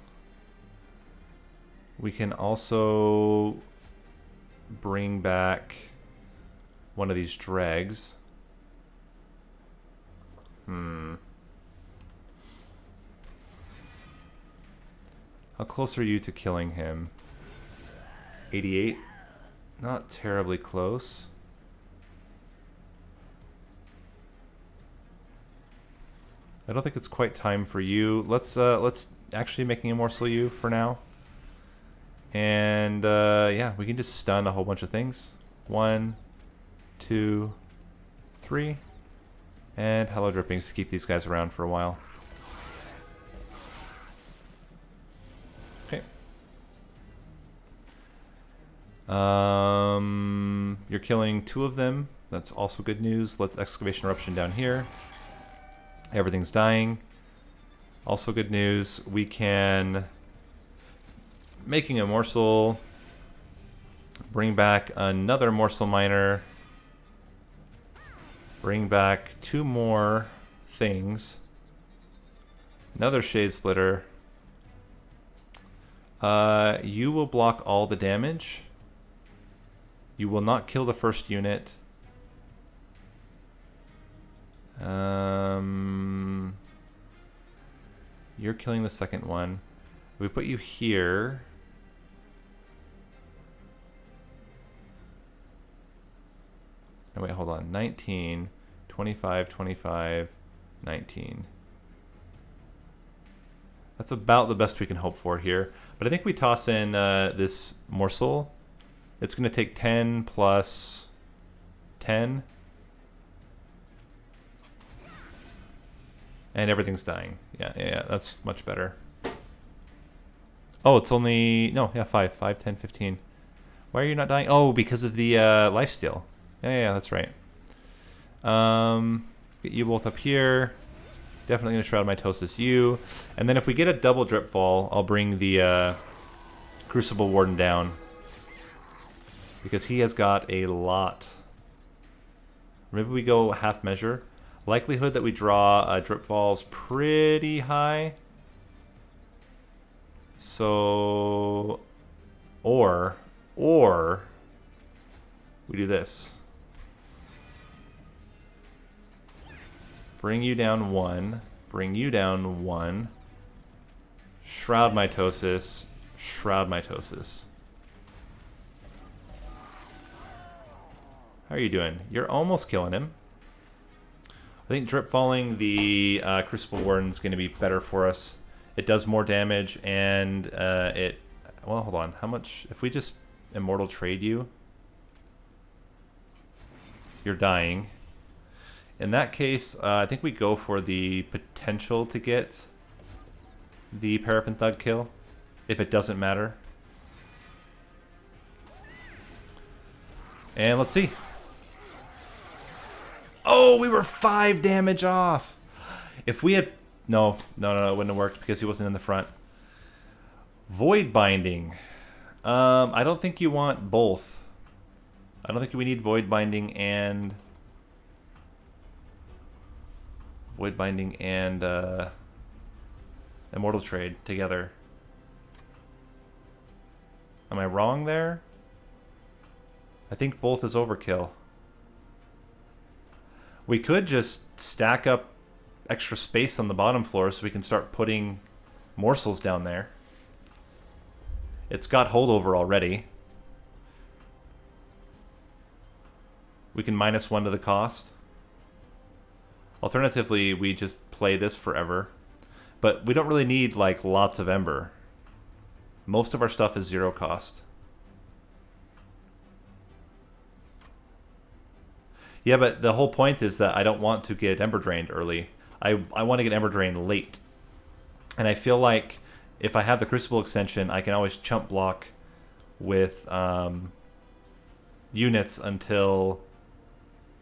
We can also bring back one of these dregs. How close are you to killing him? 88? Not terribly close. I don't think it's quite time for you. Let's actually making a morsel you for now. And yeah, we can just stun a whole bunch of things. 1, 2, 3. And Hello Drippings to keep these guys around for a while. Okay. You're killing 2 of them. That's also good news. Let's Excavation Eruption down here. Everything's dying. Also good news. We can making a morsel. Bring back another morsel miner. Bring back 2 more things. Another Shade Splitter. You will block all the damage. You will not kill the first unit. You're killing the second one. We put you here. No, wait, hold on. 19, 25, 25, 19. That's about the best we can hope for here. But I think we toss in this morsel. It's going to take 10 plus 10. And everything's dying. Yeah, that's much better. Oh, it's only... No, yeah, 5, 10, 15. Why are you not dying? Oh, because of the lifesteal. Yeah, that's right. Get you both up here. Definitely going to Shroud Mitosis you. And then if we get a double drip fall, I'll bring the Crucible Warden down. Because he has got a lot. Maybe we go half measure. Likelihood that we draw drip falls pretty high. So, or we do this. Bring you down 1. Bring you down 1. Shroud Mitosis. Shroud Mitosis. How are you doing? You're almost killing him. I think drip falling the Crucible Warden is going to be better for us. It does more damage, and it... Well, hold on. How much... If we just Immortal Trade you... You're dying. In that case, I think we go for the potential to get the Paraffin Thug kill, if it doesn't matter. And let's see. Oh, we were 5 damage off. If we had... No, it wouldn't have worked because he wasn't in the front. Void Binding. I don't think you want both. I don't think we need Void Binding and... Immortal Trade together. Am I wrong there? I think both is overkill. We could just stack up extra space on the bottom floor so we can start putting morsels down there. It's got holdover already. We can -1 to the cost. Alternatively, we just play this forever. But we don't really need like lots of Ember. Most of our stuff is 0 cost. Yeah, but the whole point is that I don't want to get Ember Drained early. I want to get Ember Drained late. And I feel like if I have the Crucible extension, I can always chump block with units until...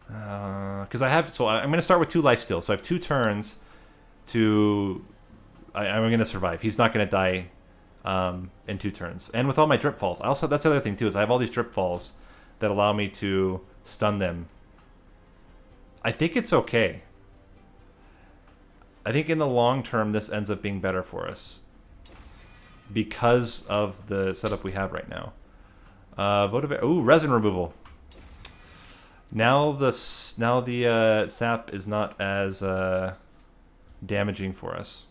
Because I have... So I'm going to start with 2 life steals. So I have 2 turns to... I'm going to survive. He's not going to die in 2 turns. And with all my drip falls. Also, that's the other thing too, is I have all these drip falls that allow me to stun them. I think it's okay. I think in the long term, this ends up being better for us. Because of the setup we have right now. Ooh, resin removal. Now the sap is not as damaging for us.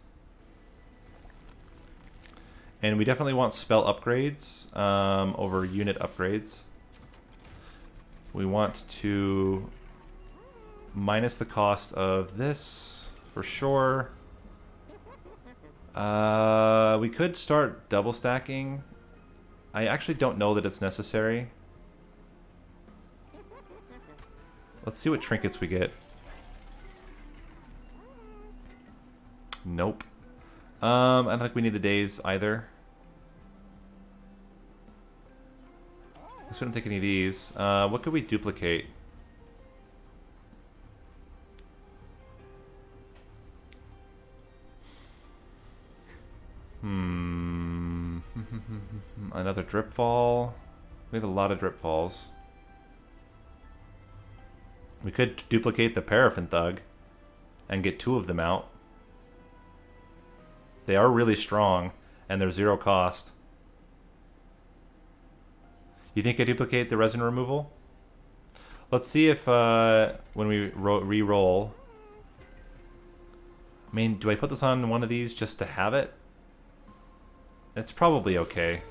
And we definitely want spell upgrades over unit upgrades. We want to minus the cost of this for sure. We could start double stacking. I actually don't know that it's necessary. Let's see what trinkets we get. Nope. I don't think we need the daze either. I guess we don't take any of these. What could we duplicate? Another drip fall. We have a lot of drip falls. We could duplicate the Paraffin Thug and get 2 of them out. They are really strong and they're 0 cost. You think I duplicate the resin removal? Let's see if when we re-roll. I mean, do I put this on one of these just to have it? It's probably okay.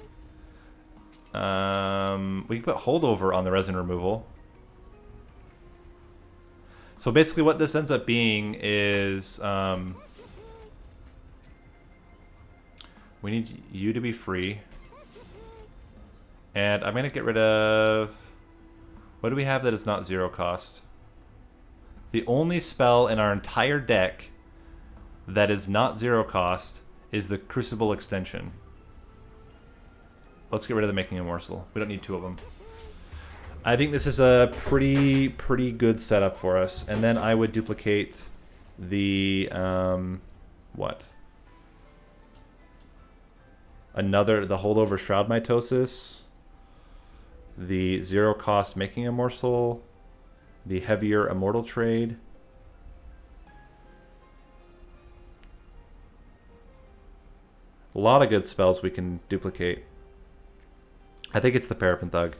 We can put holdover on the resin removal. So basically what this ends up being is we need you to be free. And I'm going to get rid of... What do we have that is not 0 cost? The only spell in our entire deck that is not 0 cost is the Crucible Extension. Let's get rid of the Making a Morsel. We don't need 2 of them. I think this is a pretty good setup for us. And then I would duplicate the... what? The holdover Shroud Mitosis. The 0 cost Making a Morsel. The heavier Immortal Trade. A lot of good spells we can duplicate. I think it's the Paraffin Thug.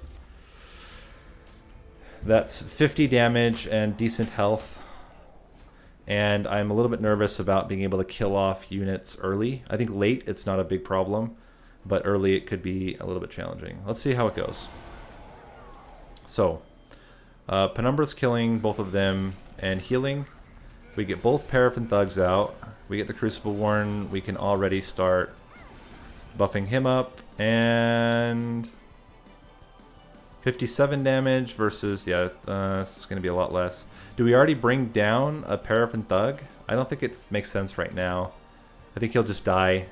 That's 50 damage and decent health. And I'm a little bit nervous about being able to kill off units early. I think late it's not a big problem, but early it could be a little bit challenging. Let's see how it goes. So, Penumbra's killing both of them and healing. We get both Paraffin Thugs out. We get the Crucible Warren. We can already start buffing him up. And 57 damage versus, yeah, it's going to be a lot less. Do we already bring down a Paraffin Thug? I don't think it makes sense right now. I think he'll just die.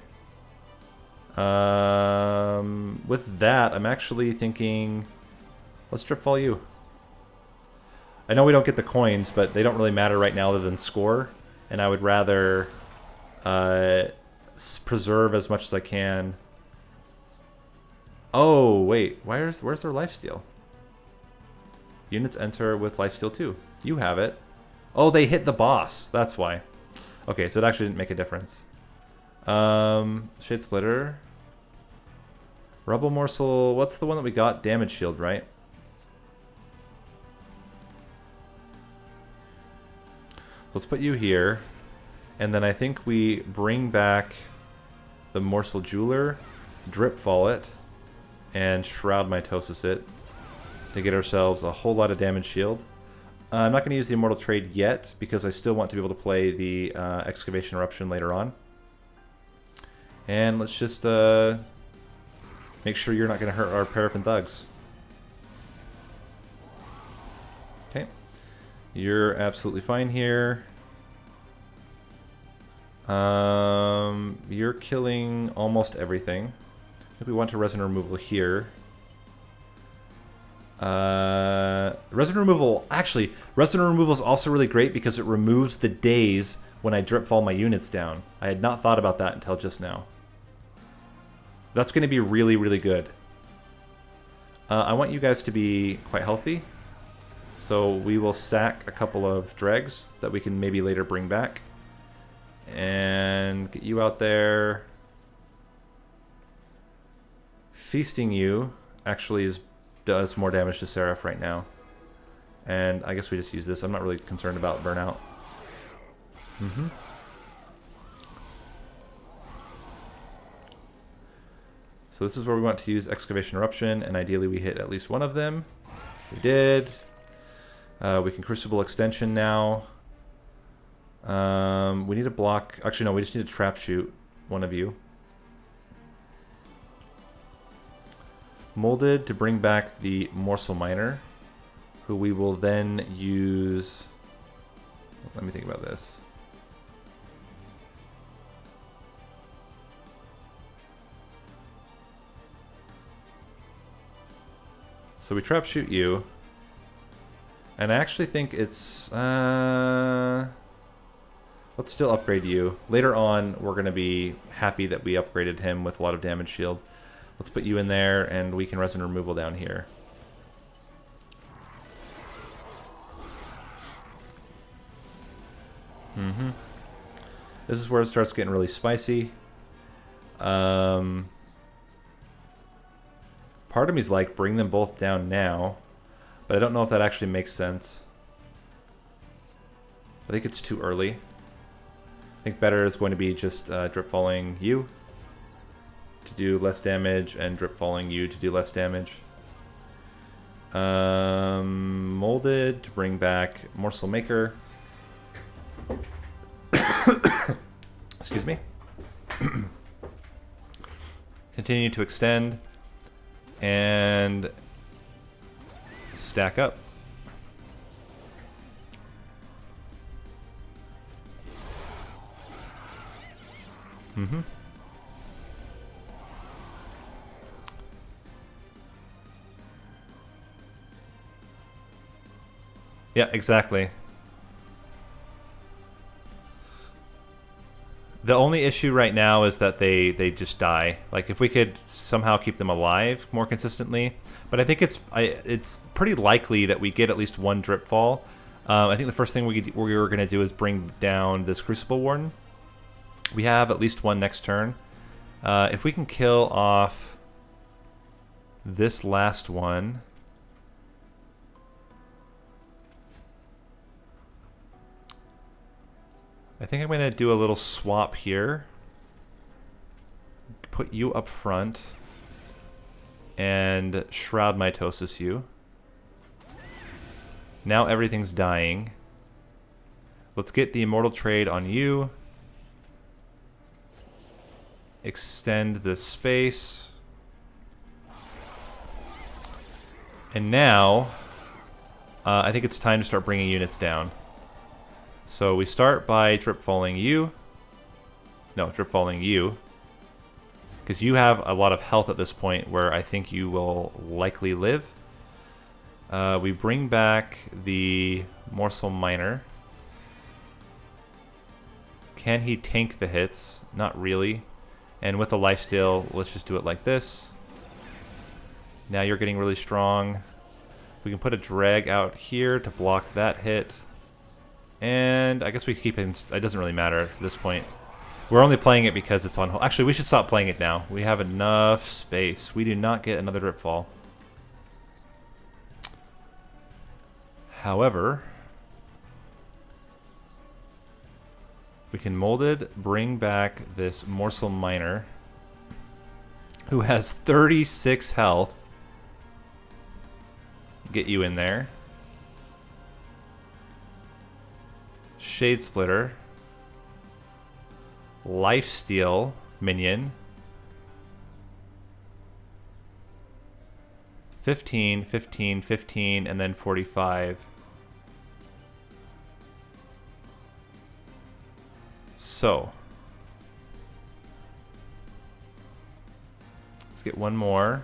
With that, I'm actually thinking... Let's Dripfall you. I know we don't get the coins, but they don't really matter right now other than score. And I would rather preserve as much as I can. Oh, wait. Where's their lifesteal? Units enter with lifesteal 2. You have it. Oh, they hit the boss. That's why. Okay, so it actually didn't make a difference. Shade Splitter. Rubble Morsel. What's the one that we got? Damage Shield, right? Let's put you here. And then I think we bring back the Morsel Jeweler, Dripfall it, and Shroud Mitosis it to get ourselves a whole lot of damage shield. I'm not going to use the Immortal Trade yet because I still want to be able to play the Excavation Eruption later on. And let's just make sure you're not going to hurt our Paraffin Thugs. Okay. You're absolutely fine here. You're killing almost everything. I think we want to resin removal here. Resin removal, actually, resin removal is also really great because it removes the daze when I Dripfall my units down. I had not thought about that until just now. That's going to be really, really good. I want you guys to be quite healthy. So we will sack a couple of dregs that we can maybe later bring back. And get you out there. Feasting you actually does more damage to Seraph right now. And I guess we just use this. I'm not really concerned about burnout. So this is where we want to use Excavation Eruption, and ideally we hit at least one of them. We did. We can Crucible Extension now. We need a block. Actually, no, we just need a Trap Shoot one of you. Molded to bring back the Morsel Miner, who we will then use... Let me think about this. So we Trap Shoot you. And I actually think it's... let's still upgrade you. Later on, we're going to be happy that we upgraded him with a lot of damage shield. Let's put you in there, and we can resin removal down here. This is where it starts getting really spicy. Part Part of me's like, bring them both down now. But I don't know if that actually makes sense. I think it's too early. I think better is going to be just drip falling you to do less damage and drip falling you to do less damage. Molded to bring back Morsel Maker. Excuse me. Continue to extend and stack up. Mm-hmm. Yeah, exactly. The only issue right now is that they just die. Like, if we could somehow keep them alive more consistently, but I think it's pretty likely that we get at least one drip fall. I think the first thing we were going to do is bring down this Crucible Warden. We have at least one next turn. If we can kill off this last one. I think I'm going to do a little swap here. Put you up front. And Shroud Mitosis you. Now everything's dying. Let's get the Immortal Trade on you. Extend the space. And now, I think it's time to start bringing units down. So we start by drip falling you. No, drip falling you. Because you have a lot of health at this point where I think you will likely live. We bring back the Morsel Miner. Can he tank the hits? Not really. And with a lifesteal, let's just do it like this. Now you're getting really strong. We can put a drag out here to block that hit. And I guess we keep it. It doesn't really matter at this point. We're only playing it because it's on hold. Actually, we should stop playing it now. We have enough space. We do not get another drip fall. However, we can molded bring back this Morsel Miner, who has 36 health. Get you in there. Shade Splitter. Lifesteal minion. 15, 15, 15, and then 45. So, let's get one more.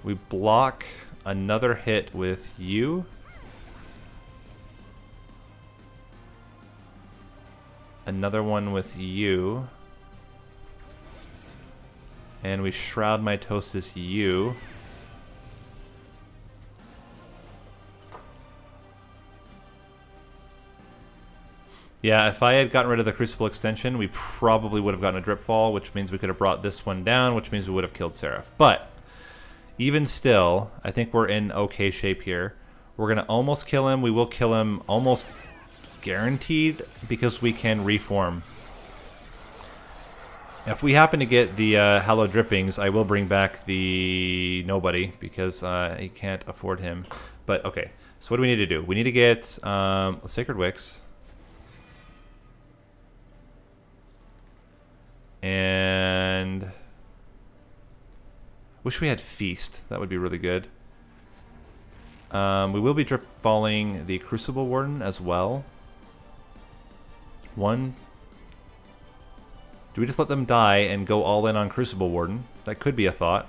We block another hit with you. Another one with you. And we Shroud Mitosis you. Yeah, if I had gotten rid of the Crucible extension, we probably would have gotten a drip fall, which means we could have brought this one down, which means we would have killed Seraph. But even still, I think we're in okay shape here. We're going to almost kill him. We will kill him almost guaranteed because we can reform. If we happen to get the hallowed drippings, I will bring back the nobody because he can't afford him. But okay, so what do we need to do? We need to get Sacred Wicks. And wish we had Feast. That would be really good. We will be drip falling the Crucible Warden as well. One. Do we just let them die and go all in on Crucible Warden? That could be a thought.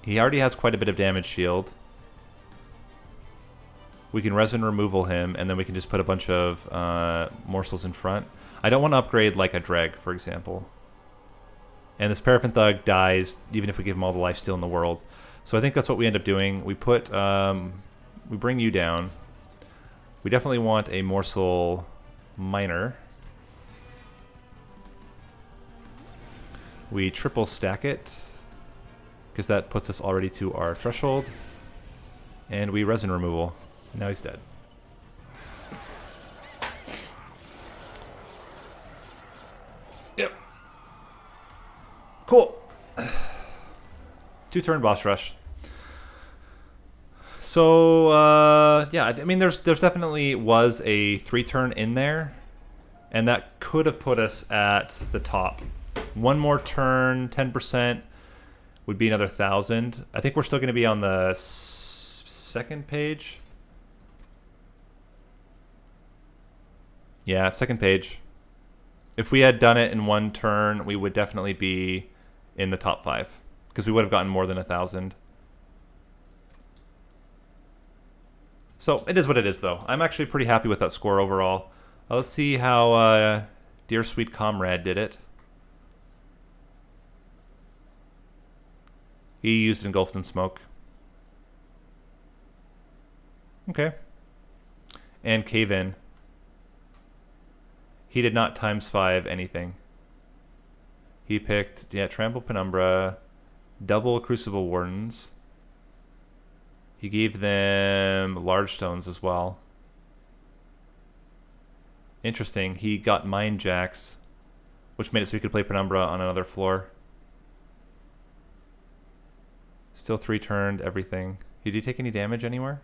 He already has quite a bit of damage shield. We can resin removal him, and then we can just put a bunch of morsels in front. I don't want to upgrade like a Dreg, for example. And this Paraffin Thug dies even if we give him all the lifesteal in the world. So I think that's what we end up doing. We put, we bring you down. We definitely want a Morsel Miner. We triple stack it, because that puts us already to our threshold. And we resin removal. Now he's dead. Yep. Cool. 2-turn boss rush. So, yeah, I mean, there's definitely was a 3-turn in there, and that could have put us at the top. One more turn, 10% would be another 1,000. I think we're still going to be on the second page. Yeah, second page. If we had done it in one turn, we would definitely be in the top 5, because we would have gotten more than 1,000. So it is what it is, though. I'm actually pretty happy with that score overall. Let's see how Dear Sweet Comrade did it. He used Engulfed in Smoke. Okay. And Cave In. He did not ×5 anything. He picked, yeah, Trample Penumbra, double Crucible Wardens. He gave them large stones as well. Interesting. He got Mind Jacks, which made it so he could play Penumbra on another floor. Still 3-turned everything. Did he take any damage anywhere?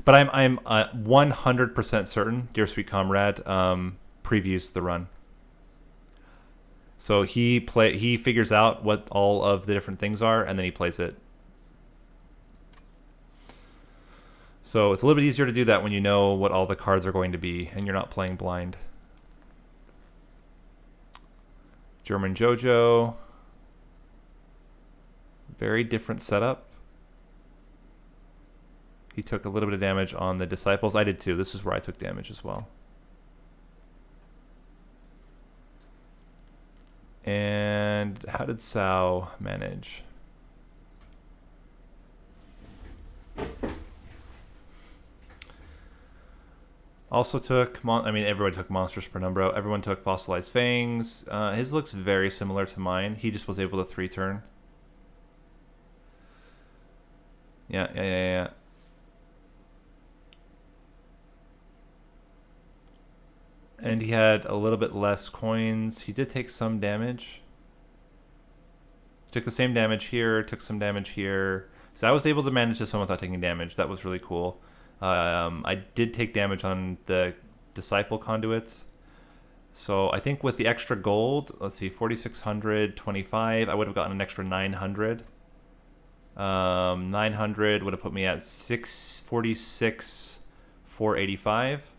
But I'm 100% certain Dear Sweet Comrade previews the run. So he figures out what all of the different things are, and then he plays it. So it's a little bit easier to do that when you know what all the cards are going to be, and you're not playing blind. German JoJo. Very different setup. He took a little bit of damage on the Disciples. I did too. This is where I took damage as well. And how did Sao manage? Also took, everybody took Monsters Penumbra. Everyone took Fossilized Fangs. His looks very similar to mine. He just was able to 3-turn. Yeah. And he had a little bit less coins. He did take some damage. Took the same damage here, took some damage here. So I was able to manage this one without taking damage. That was really cool. I did take damage on the Disciple Conduits. So I think with the extra gold, let's see, 4,600, 25, I would have gotten an extra 900. 900 would have put me at 646, 485.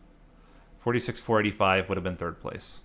46,485 would have been third place.